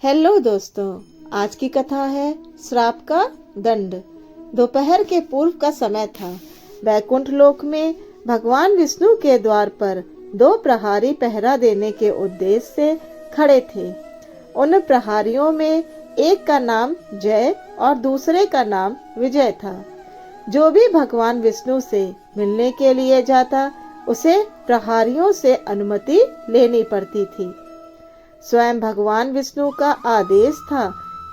Hello दोस्तों, आज की कथा है श्राप का दंड। दोपहर के पूर्व का समय था। वैकुंठ लोक में भगवान विष्णु के द्वार पर दो प्रहरी पहरा देने के उद्देश्य से खड़े थे। उन प्रहरियों में एक का नाम जय और दूसरे का नाम विजय था। जो भी भगवान विष्णु से मिलने के लिए जाता उसे प्रहरियों से अनुमति लेनी पड़ती थी। स्वयं भगवान विष्णु का आदेश था,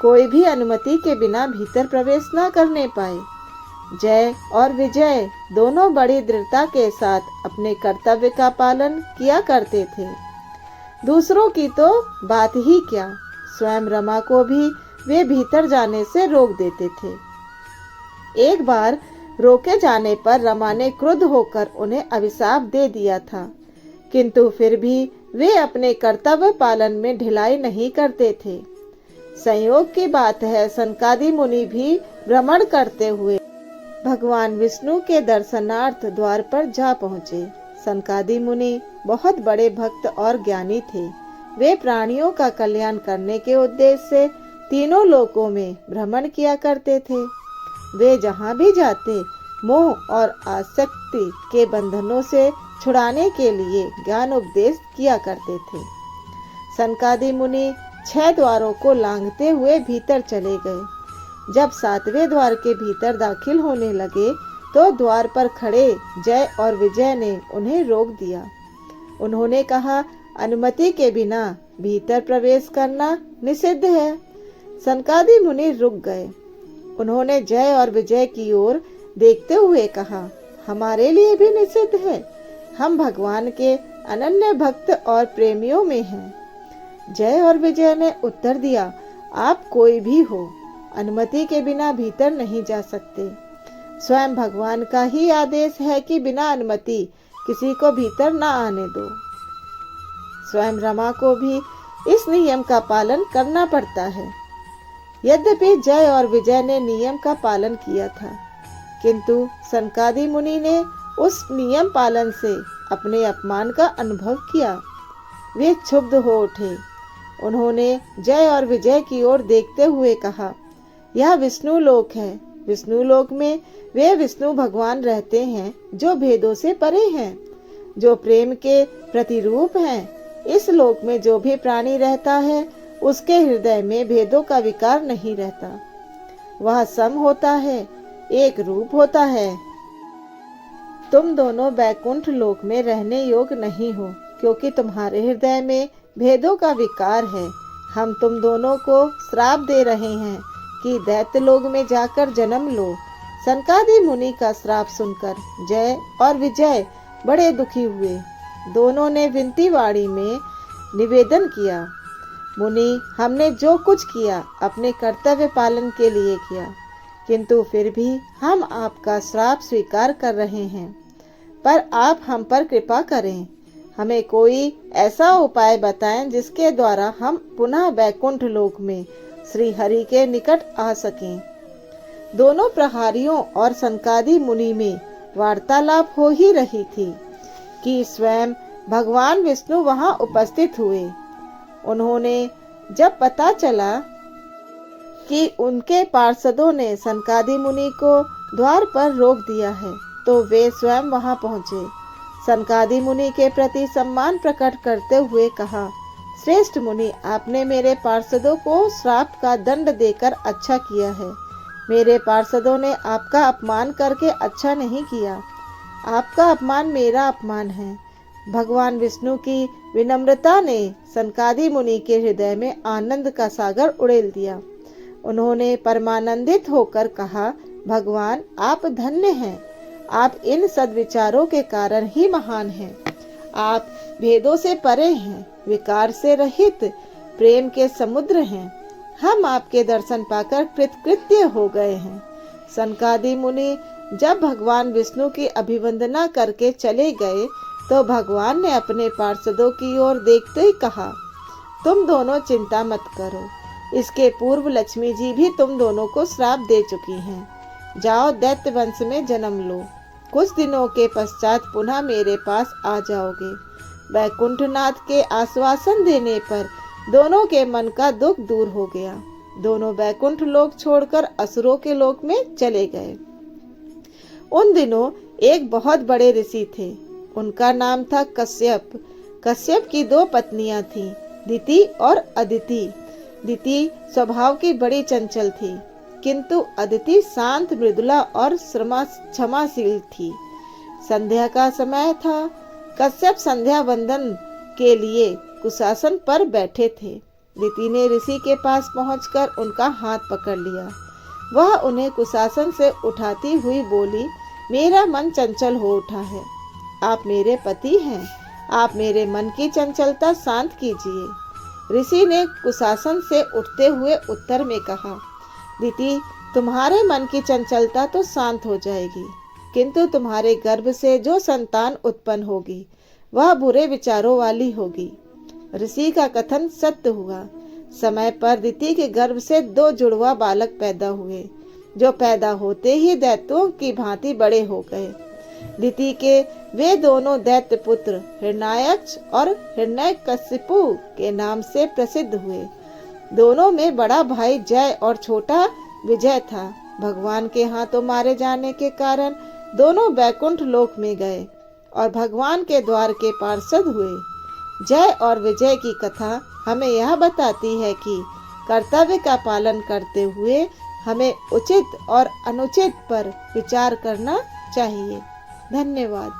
कोई भी अनुमति के बिना भीतर प्रवेश न करने पाए। जय और विजय दोनों बड़ी दृढ़ता के साथ अपने कर्तव्य का पालन किया करते थे। दूसरों की तो बात ही क्या, स्वयं रमा को भी वे भीतर जाने से रोक देते थे। एक बार रोके जाने पर रमा ने क्रुद्ध होकर उन्हें अभिशाप दे दिया था, किंतु फिर भी वे अपने कर्तव्य पालन में ढिलाई नहीं करते थे। संयोग की बात है, सनकादि मुनि भी भ्रमण करते हुए भगवान विष्णु के दर्शनार्थ द्वार पर जा पहुँचे। सनकादि मुनि बहुत बड़े भक्त और ज्ञानी थे। वे प्राणियों का कल्याण करने के उद्देश्य से तीनों लोकों में भ्रमण किया करते थे। वे जहाँ भी जाते मोह और आसक्ति के बंधनों से छुड़ाने के लिए ज्ञान उपदेश किया करते थे। सनकादि मुनि 6 द्वारों को लांघते हुए भीतर चले गए। जब 7वें द्वार के भीतर दाखिल होने लगे तो द्वार पर खड़े जय और विजय ने उन्हें रोक दिया। उन्होंने कहा, अनुमति के बिना भीतर प्रवेश करना निषिद्ध है। सनकादि मुनि रुक गए। उन्होंने जय और विजय की ओर देखते हुए कहा, हमारे लिए भी निषिद्ध है। हम भगवान के अनन्य भक्त और प्रेमियों में हैं। जय और विजय ने उत्तर दिया, आप कोई भी हो, अनुमति के बिना भीतर नहीं जा सकते। स्वयं भगवान का ही आदेश है कि बिना अनुमति किसी को भीतर न आने दो। स्वयं रमा को भी इस नियम का पालन करना पड़ता है। यद्यपि जय और विजय ने नियम का पालन किया था, किंतु सनकादि मुनि ने उस नियम पालन से अपने अपमान का अनुभव किया। वे क्षुब्ध हो उठे। उन्होंने जय और विजय की ओर देखते हुए कहा, यह विष्णु लोक है। विष्णु लोक में वे विष्णु भगवान रहते हैं जो भेदों से परे हैं, जो प्रेम के प्रतिरूप हैं। इस लोक में जो भी प्राणी रहता है उसके हृदय में भेदों का विकार नहीं रहता। वह सम होता है, एक रूप होता है। तुम दोनों वैकुंठ लोक में रहने योग्य नहीं हो, क्योंकि तुम्हारे हृदय में भेदों का विकार है। हम तुम दोनों को श्राप दे रहे हैं कि दैत्य लोक में जाकर जन्म लो। सनकादि मुनि का श्राप सुनकर जय और विजय बड़े दुखी हुए। दोनों ने विनती वाणी में निवेदन किया, मुनि, हमने जो कुछ किया अपने कर्तव्य पालन के लिए किया, किंतु फिर भी हम आपका श्राप स्वीकार कर रहे हैं। पर आप हम पर कृपा करें। हमें कोई ऐसा उपाय बताएं जिसके द्वारा हम पुनः वैकुंठ लोक में श्री हरि के निकट आ सकें। दोनों प्रहरियों और सनकादि मुनि में वार्तालाप हो ही रही थी कि स्वयं भगवान विष्णु वहां उपस्थित हुए। उन्होंने जब पता चला कि उनके पार्षदों ने सनकादि मुनि को द्वार पर रोक दिया है तो वे स्वयं वहां पहुंचे। सनकादि मुनि के प्रति सम्मान प्रकट करते हुए कहा, श्रेष्ठ मुनि, आपने मेरे पार्षदों को श्राप का दंड देकर अच्छा किया है। मेरे पार्षदों ने आपका अपमान करके अच्छा नहीं किया। आपका अपमान मेरा अपमान है। भगवान विष्णु की विनम्रता ने सनकादि मुनि के हृदय में आनंद का सागर उड़ेल दिया। उन्होंने परमानंदित होकर कहा, भगवान आप धन्य हैं। आप इन सद्विचारों के कारण ही महान हैं। आप भेदों से परे हैं, विकार से रहित, प्रेम के समुद्र हैं। हम आपके दर्शन पाकर कृतकृत्य हो गए हैं। सनकादि मुनि जब भगवान विष्णु की अभिवंदना करके चले गए तो भगवान ने अपने पार्षदों की ओर देखते ही कहा, तुम दोनों चिंता मत करो। इसके पूर्व लक्ष्मी जी भी तुम दोनों को श्राप दे चुकी हैं। जाओ, दैत्य वंश में जन्म लो। कुछ दिनों के पश्चात पुनः मेरे पास आ जाओगे। वैकुंठनाथ के आश्वासन देने पर दोनों के मन का दुख दूर हो गया। दोनों बैकुंठ लोक छोड़कर असुरों के लोक में चले गए। उन दिनों एक बहुत बड़े ऋषि थे। उनका नाम था कश्यप। कश्यप की 2 पत्नियां थीं, दिति और अदिति। दिति स्वभाव की बड़ी चंचल थी, किंतु अदिति शांत, मृदुला और क्षमाशील थी। संध्या का समय था। कश्यप संध्या वंदन के लिए कुशासन पर बैठे थे। दिति ने ऋषि के पास पहुंचकर उनका हाथ पकड़ लिया। वह उन्हें कुशासन से उठाती हुई बोली, मेरा मन चंचल हो उठा है। आप मेरे पति हैं, आप मेरे मन की चंचलता शांत कीजिए। ऋषि ने कुशासन से उठते हुए उत्तर में कहा, दिति, तुम्हारे मन की चंचलता तो शांत हो जाएगी, किंतु तुम्हारे गर्भ से जो संतान उत्पन्न होगी वह बुरे विचारों वाली होगी। ऋषि का कथन सत्य हुआ। समय पर दिति के गर्भ से 2 जुड़वा बालक पैदा हुए, जो पैदा होते ही दैत्यों की भांति बड़े हो गए। दिति के वे दोनों दैत्य पुत्र हिरण्याक्ष और हिरण्यकशिपु के नाम से प्रसिद्ध हुए। दोनों में बड़ा भाई जय और छोटा विजय था। भगवान के हाथों मारे जाने के कारण दोनों बैकुंठ लोक में गए और भगवान के द्वार के पार्षद हुए। जय और विजय की कथा हमें यह बताती है कि कर्तव्य का पालन करते हुए हमें उचित और अनुचित पर विचार करना चाहिए। धन्यवाद।